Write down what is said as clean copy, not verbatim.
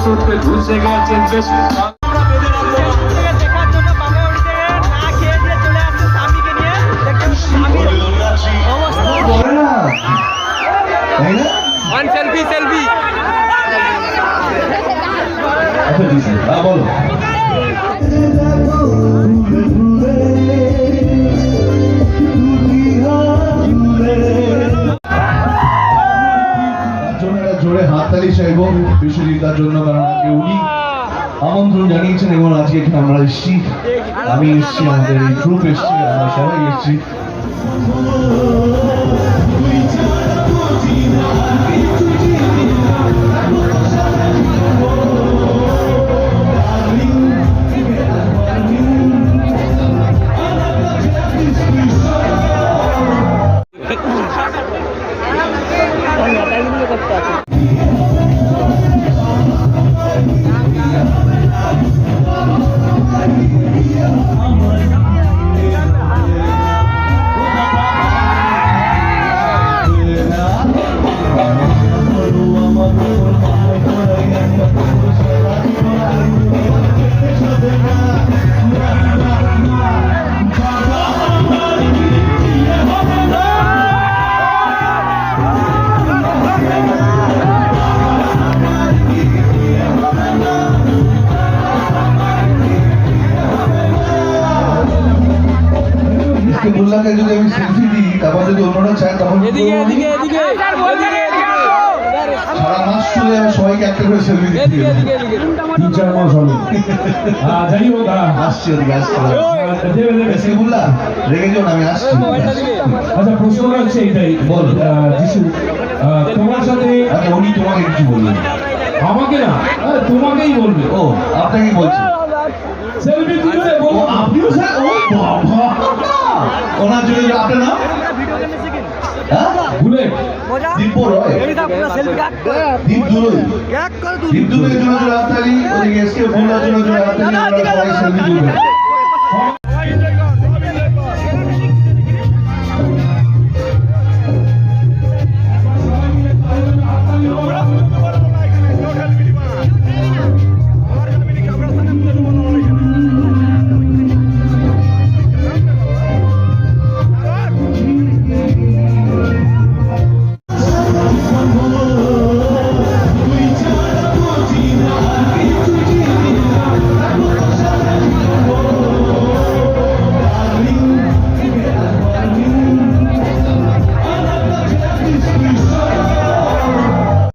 সূত্রে ঘুষে গেছেন বেশ। সেলফি সেলফি বলো জোরে হাততালি চাইব বিশ্বজিৎ তার জন্য, কারণ উনি আমন্ত্রণ জানিয়েছেন এবং আজকে এখানে আমরা এসেছি, আমি এসেছি, আমাদের এই গ্রুপ এসেছি, আমরা সবাই এসেছি। বুল্লাকে যদি আমি সেলফি দিই, তারপর যদি অন্যরা চায় তখন সারা মাস চলে আমি সবাইকে একটা করে সেলফি দিই, 3-4 মাস হবে। যাই হোক, আসছি ওদিকে আসছি। বুল্লা রেগে যাও না, আমি আসছি। আচ্ছা, প্রশ্নটা হচ্ছে এইটাই, বল যিশু, তোমার সাথে আচ্ছা, উনি তোমাকে কিছু বললেন? আমাকে না, তোমাকেই বলবে। ও আপনাকে বলছি, সেলফি তুলে ও আপনিও স্যার? ও বাবা, ওনার জন্য আপনার নাম? হ্যাঁ, ভুলে দীপ রয়, দীপ দুলই, দীপ দুলই জন্য হাততালি, ওদিকে এসকে বুল্লার জন্য হাততালি, আমরা সবাই সেলফি তুলবেন।